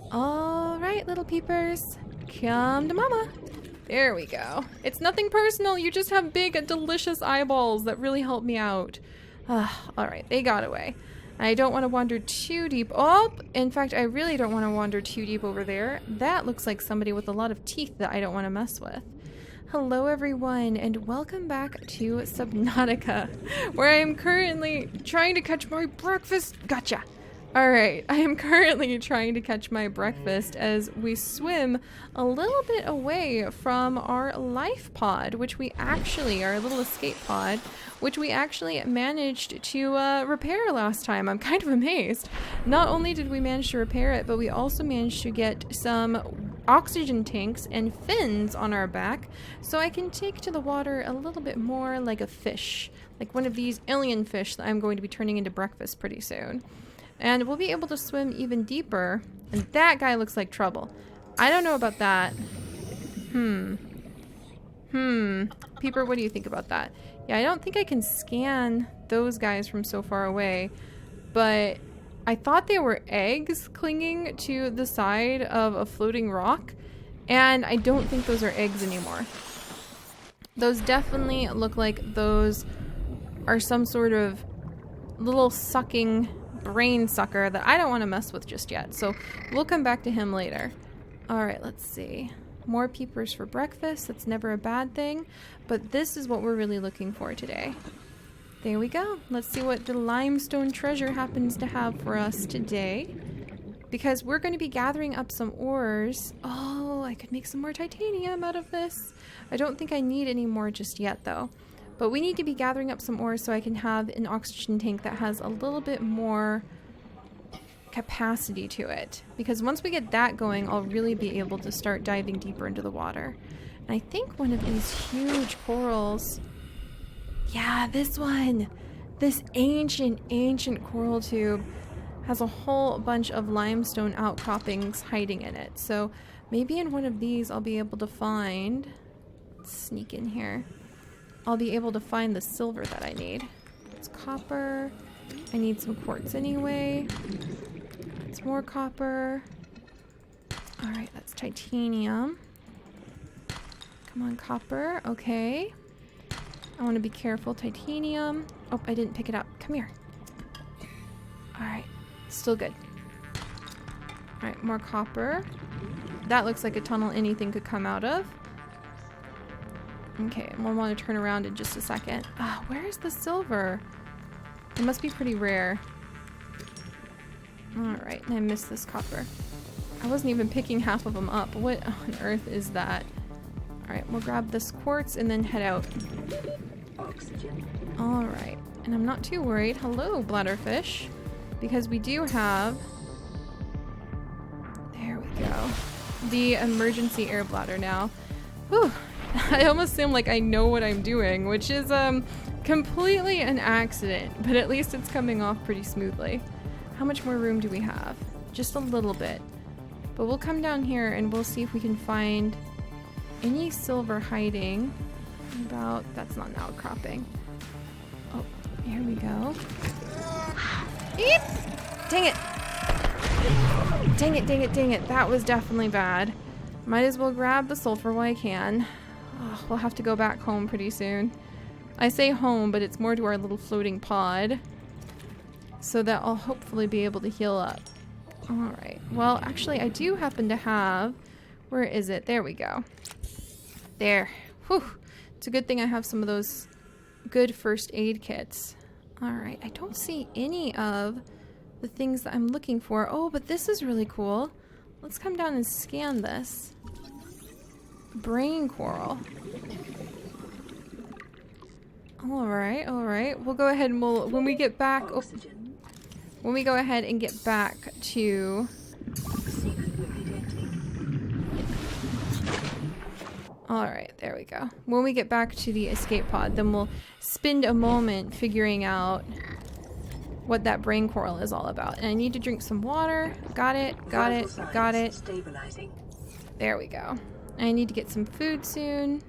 All right, little peepers, come to mama. There we go. It's nothing personal. You just have big, delicious eyeballs that really help me out. All right, they got away. I don't want to wander too deep. Oh, in fact, I really don't want to wander too deep over there. That looks like somebody with a lot of teeth that I don't want to mess with. Hello, everyone, and welcome back to Subnautica, where I am currently trying to catch my breakfast. Gotcha. All right, I am currently trying to catch my breakfast as we swim a little bit away from our life pod, which we actually, our little escape pod, which we actually managed to repair last time. I'm kind of amazed. Not only did we manage to repair it, but we also managed to get some oxygen tanks and fins on our back, so I can take to the water a little bit more like a fish, like one of these alien fish that I'm going to be turning into breakfast pretty soon. And we'll be able to swim even deeper. And that guy looks like trouble. I don't know about that. Peeper, what do you think about that? Yeah, I don't think I can scan those guys from so far away. But I thought they were eggs clinging to the side of a floating rock. And I don't think those are eggs anymore. Those definitely look like those are some sort of little sucking brain sucker that I don't want to mess with just yet. So we'll come back to him later. All right, let's see. More peepers for breakfast. That's never a bad thing. But this is what we're really looking for today. There we go. Let's see what the limestone treasure happens to have for us today. Because we're going to be gathering up some ores. Oh, I could make some more titanium out of this. I don't think I need any more just yet, though. But we need to be gathering up some ores so I can have an oxygen tank that has a little bit more capacity to it. Because once we get that going, I'll really be able to start diving deeper into the water. And I think one of these huge corals... Yeah, this one! This ancient coral tube has a whole bunch of limestone outcroppings hiding in it. So maybe in one of these I'll be able to find... Let's sneak in here. I'll be able to find the silver that I need. It's copper. I need some quartz anyway. It's more copper. Alright, that's titanium. Come on, copper. Okay. I want to be careful. Titanium. Oh, I didn't pick it up. Come here. Alright. Still good. Alright, more copper. That looks like a tunnel anything could come out of. Okay, we'll want to turn around in just a second. Ah, where's the silver? It must be pretty rare. Alright, I missed this copper. I wasn't even picking half of them up. What on earth is that? Alright, we'll grab this quartz and then head out. Alright, and I'm not too worried. Hello, bladderfish. Because we do have... There we go. The emergency air bladder now. Whew. I almost seem like I know what I'm doing, which is completely an accident, but at least it's coming off pretty smoothly. How much more room do we have? Just a little bit. But we'll come down here and we'll see if we can find any silver hiding. About... That's not an outcropping. Oh, here we go. Eep! Dang it! Dang it. That was definitely bad. Might as well grab the sulfur while I can. Oh, we'll have to go back home pretty soon. I say home, but it's more to our little floating pod. So that I'll hopefully be able to heal up. Alright. Well, actually, I do happen to have... Where is it? There we go. There. Whew. It's a good thing I have some of those good first aid kits. Alright. I don't see any of the things that I'm looking for. Oh, but this is really cool. Let's come down and scan this. Brain coral. Alright. We'll go ahead and when we get back... Oh, when we go ahead and get back to... Alright, there we go. When we get back to the escape pod, then we'll spend a moment figuring out what that brain coral is all about. And I need to drink some water. Got it. There we go. I need to get some food soon.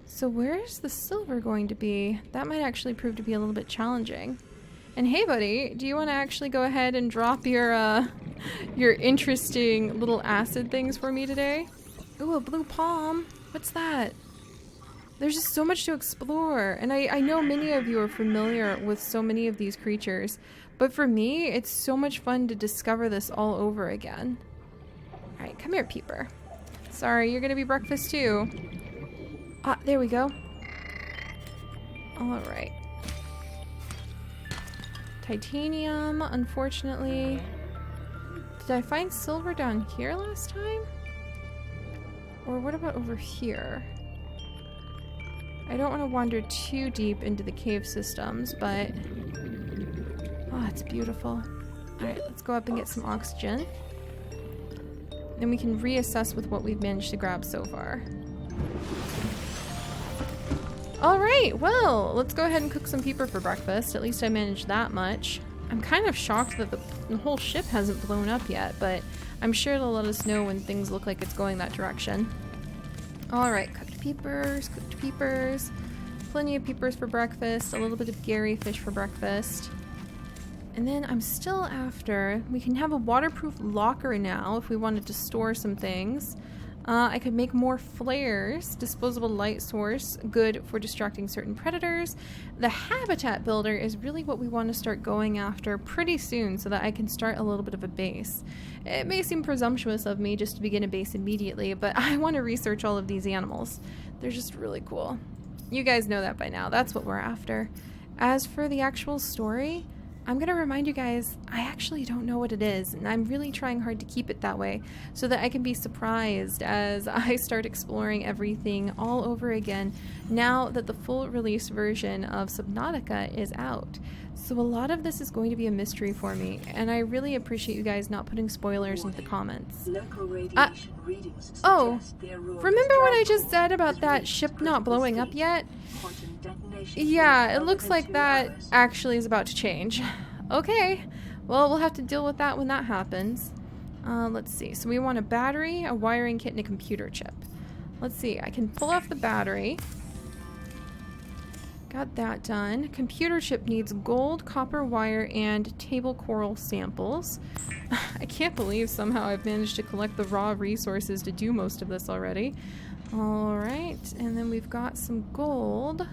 So where's the silver going to be? That might actually prove to be a little bit challenging. And hey buddy, do you want to actually go ahead and drop your your interesting little acid things for me today. Ooh, a blue palm. What's that? There's just so much to explore, and I know many of you are familiar with so many of these creatures, but for me, it's so much fun to discover this all over again. Alright, come here, Peeper. Sorry, you're gonna be breakfast too. Ah, there we go. Alright. Titanium, unfortunately. Did I find silver down here last time? Or what about over here? I don't want to wander too deep into the cave systems, but... oh, it's beautiful. Alright, let's go up and get some oxygen. Then we can reassess with what we've managed to grab so far. Alright, well, let's go ahead and cook some peeper for breakfast. At least I managed that much. I'm kind of shocked that the whole ship hasn't blown up yet, but I'm sure it'll let us know when things look like it's going that direction. Alright, cooked peepers, plenty of peepers for breakfast, a little bit of Gary fish for breakfast. And then I'm still after, we can have a waterproof locker now if we wanted to store some things. I could make more flares, disposable light source, good for distracting certain predators. The habitat builder is really what we want to start going after pretty soon so that I can start a little bit of a base. It may seem presumptuous of me just to begin a base immediately, but I want to research all of these animals. They're just really cool. You guys know that by now. That's what we're after. As for the actual story, I'm going to remind you guys, I actually don't know what it is, and I'm really trying hard to keep it that way so that I can be surprised as I start exploring everything all over again now that the full release version of Subnautica is out. So a lot of this is going to be a mystery for me, and I really appreciate you guys not putting spoilers into the comments. Oh, remember what I just said about that ship not blowing up yet? Yeah, it looks like that actually is about to change. Okay, well, we'll have to deal with that when that happens. Let's see. So we want a battery, a wiring kit, and a computer chip. Let's see. I can pull off the battery. Got that done. Computer chip needs gold, copper wire, and table coral samples. I can't believe somehow I've managed to collect the raw resources to do most of this already. Alright, and then we've got some gold.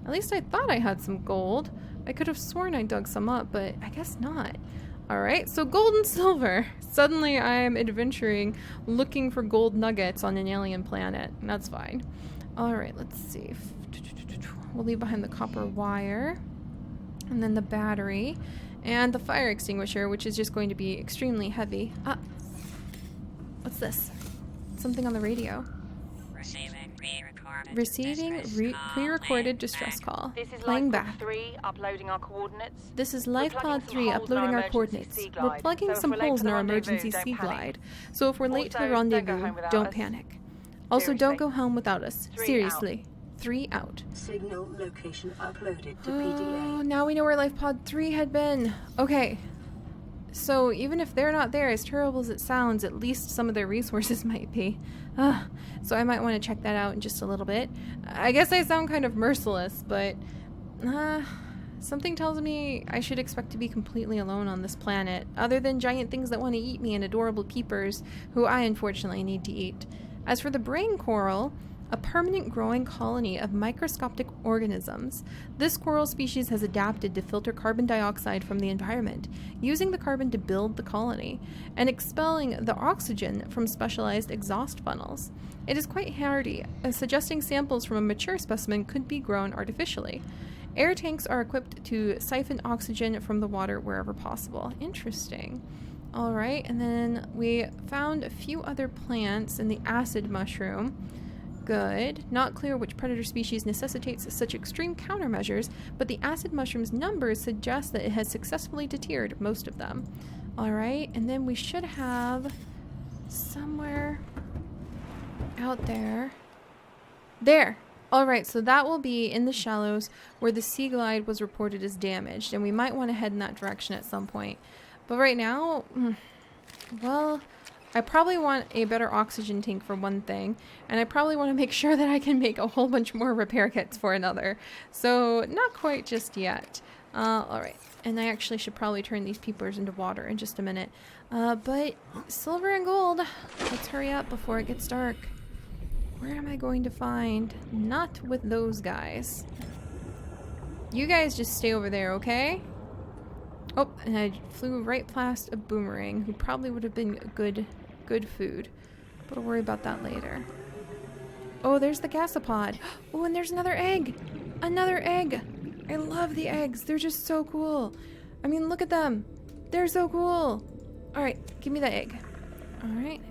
At least I thought I had some gold. I could have sworn I dug some up, but I guess not. Alright, so gold and silver. Suddenly I'm adventuring, looking for gold nuggets on an alien planet. That's fine. Alright, let's see. We'll leave behind the copper wire. And then the battery. And the fire extinguisher, which is just going to be extremely heavy. Ah! What's this? Something on the radio. Receiving pre-recorded distress call. This is Playing LifePod back. 3 uploading our coordinates. This is LifePod 3 uploading our coordinates. We're plugging some holes in our emergency sea glide. So if we're late to the rendezvous, don't panic. Also, don't go home without us. Seriously. 3 out. Signal location uploaded to Oh, PDA. now we know where LifePod 3 had been. Okay. So even if they're not there, as terrible as it sounds, at least some of their resources might be. So I might want to check that out in just a little bit. I guess I sound kind of merciless, but something tells me I should expect to be completely alone on this planet, other than giant things that want to eat me and adorable peepers, who I unfortunately need to eat. As for the brain coral, a permanent growing colony of microscopic organisms. This coral species has adapted to filter carbon dioxide from the environment, using the carbon to build the colony, and expelling the oxygen from specialized exhaust funnels. It is quite hardy, suggesting samples from a mature specimen could be grown artificially. Air tanks are equipped to siphon oxygen from the water wherever possible. Interesting. Alright, and then we found a few other plants in the acid mushroom. Good. Not clear which predator species necessitates such extreme countermeasures, but the acid mushroom's numbers suggest that it has successfully deterred most of them. Alright, and then we should have somewhere out there. There! Alright, so that will be in the shallows where the sea glide was reported as damaged, and we might want to head in that direction at some point. But right now, well, I probably want a better oxygen tank for one thing, and I probably want to make sure that I can make a whole bunch more repair kits for another. So not quite just yet. Alright. And I actually should probably turn these peepers into water in just a minute. But silver and gold. Let's hurry up before it gets dark. Where am I going to find? Not with those guys. You guys just stay over there, okay? Oh, and I flew right past a boomerang, who probably would have been good food. But I'll worry about that later. Oh, there's the gasopod. Oh, and there's another egg. Another egg. I love the eggs. They're just so cool. I mean, look at them. They're so cool. All right, give me the egg. All right.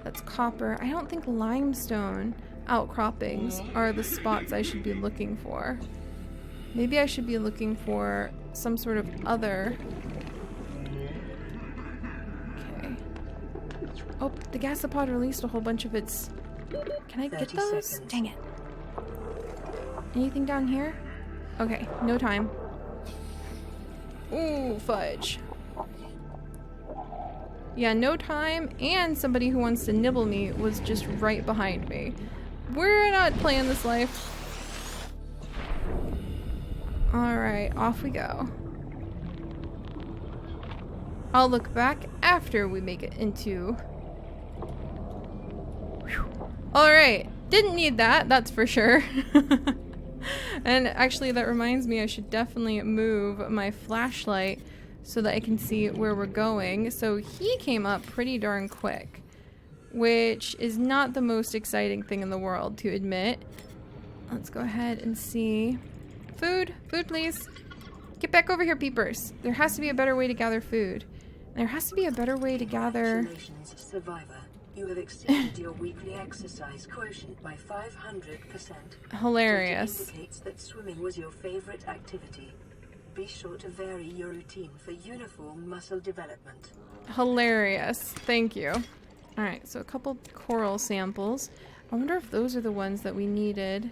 That's copper. I don't think limestone outcroppings are the spots I should be looking for. Maybe I should be looking for some sort of other... Okay. Oh, the gasopod released a whole bunch of its... Can I get those? Seconds. Dang it. Anything down here? Okay, no time. Ooh, fudge. Yeah, no time, and somebody who wants to nibble me was just right behind me. We're not playing this life. Alright, off we go. I'll look back after we make it into... Alright, didn't need that, that's for sure. And actually that reminds me I should definitely move my flashlight so that I can see where we're going. So he came up pretty darn quick, which is not the most exciting thing in the world to admit. Let's go ahead and see. Food! Food, please! Get back over here, peepers! There has to be a better way to gather food. There has to be a better way to gather... Survivor. You have exceeded your weekly exercise quotient by 500%. Hilarious. Data indicates that swimming was your favorite activity. Be sure to vary your routine for uniform muscle development. Hilarious. Thank you. Alright, so a couple coral samples. I wonder if those are the ones that we needed.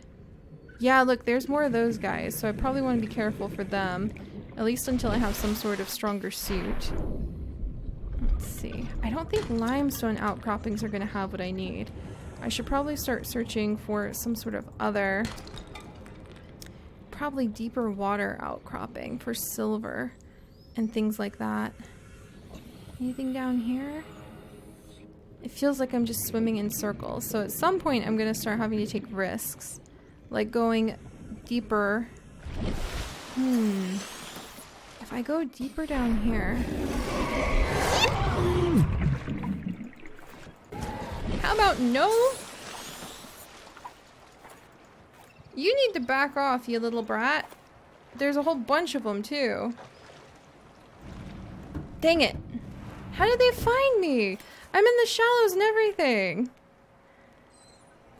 Yeah, look, there's more of those guys, so I probably want to be careful for them. At least until I have some sort of stronger suit. Let's see. I don't think limestone outcroppings are going to have what I need. I should probably start searching for some sort of other... Probably deeper water outcropping for silver and things like that. Anything down here? It feels like I'm just swimming in circles. So at some point I'm going to start having to take risks. Like going deeper. If I go deeper down here... How about no? You need to back off, you little brat. There's a whole bunch of them, too. Dang it. How did they find me? I'm in the shallows and everything.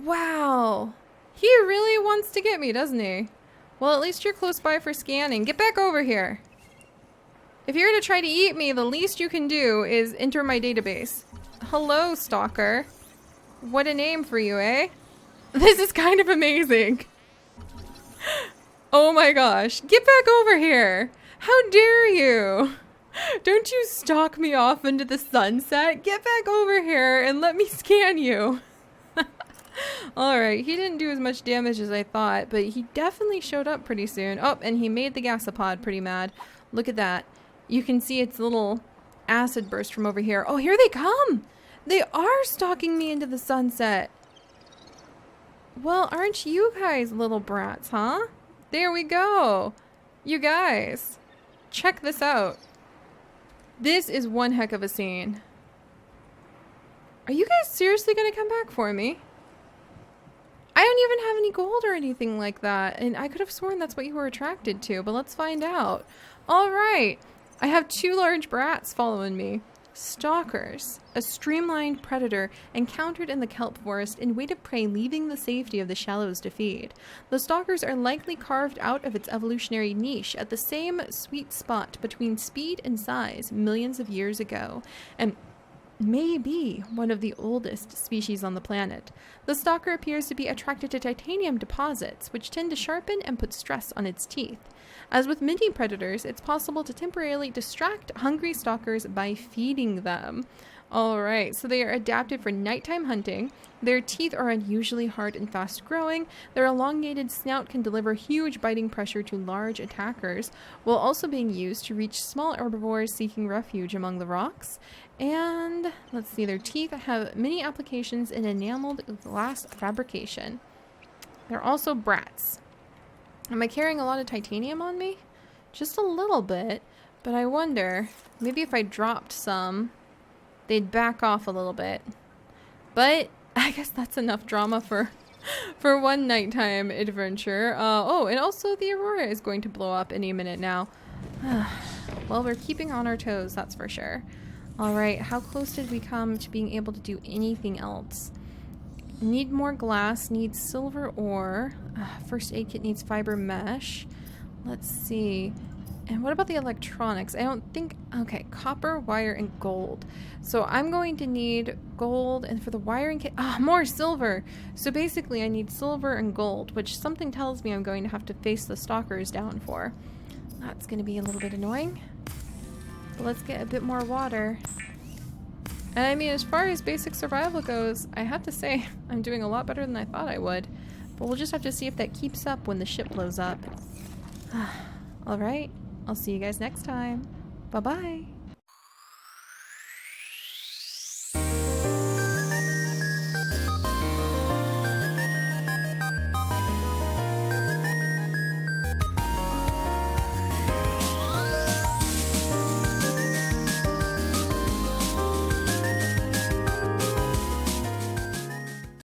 Wow. He really wants to get me, doesn't he? Well, at least you're close by for scanning. Get back over here. If you're to try to eat me, the least you can do is enter my database. Hello, Stalker. What a name for you, eh? This is kind of amazing. Oh my gosh. Get back over here. How dare you? Don't you stalk me off into the sunset. Get back over here and let me scan you. Alright, he didn't do as much damage as I thought, but he definitely showed up pretty soon. Oh, and he made the gasopod pretty mad. Look at that. You can see its little acid burst from over here. Oh, here they come! They are stalking me into the sunset. Well, aren't you guys little brats, huh? There we go. You guys, check this out. This is one heck of a scene. Are you guys seriously gonna come back for me? I don't even have any gold or anything like that, and I could have sworn that's what you were attracted to, but let's find out. All right, I have two large brats following me. Stalkers, a streamlined predator encountered in the kelp forest in wait of prey leaving the safety of the shallows to feed. The stalkers are likely carved out of its evolutionary niche at the same sweet spot between speed and size millions of years ago, and may be one of the oldest species on the planet. The stalker appears to be attracted to titanium deposits, which tend to sharpen and put stress on its teeth. As with many predators, it's possible to temporarily distract hungry stalkers by feeding them. Alright, so they are adapted for nighttime hunting. Their teeth are unusually hard and fast growing. Their elongated snout can deliver huge biting pressure to large attackers, while also being used to reach small herbivores seeking refuge among the rocks. And let's see, their teeth have many applications in enameled glass fabrication. They're also brats. Am I carrying a lot of titanium on me? Just a little bit, but I wonder, maybe if I dropped some, they'd back off a little bit. But I guess that's enough drama for one nighttime adventure. Oh, and also the aurora is going to blow up any minute now. Well, we're keeping on our toes, that's for sure. Alright, how close did we come to being able to do anything else? Need more glass, needs silver ore. First aid kit needs fiber mesh. Let's see. And what about the electronics? I don't think... Okay, copper, wire, and gold. So I'm going to need gold, and for the wiring kit... more silver! So basically I need silver and gold, which something tells me I'm going to have to face the stalkers down for. That's going to be a little bit annoying. But let's get a bit more water. And I mean, as far as basic survival goes, I have to say I'm doing a lot better than I thought I would. But we'll just have to see if that keeps up when the ship blows up. Alright. I'll see you guys next time. Bye-bye.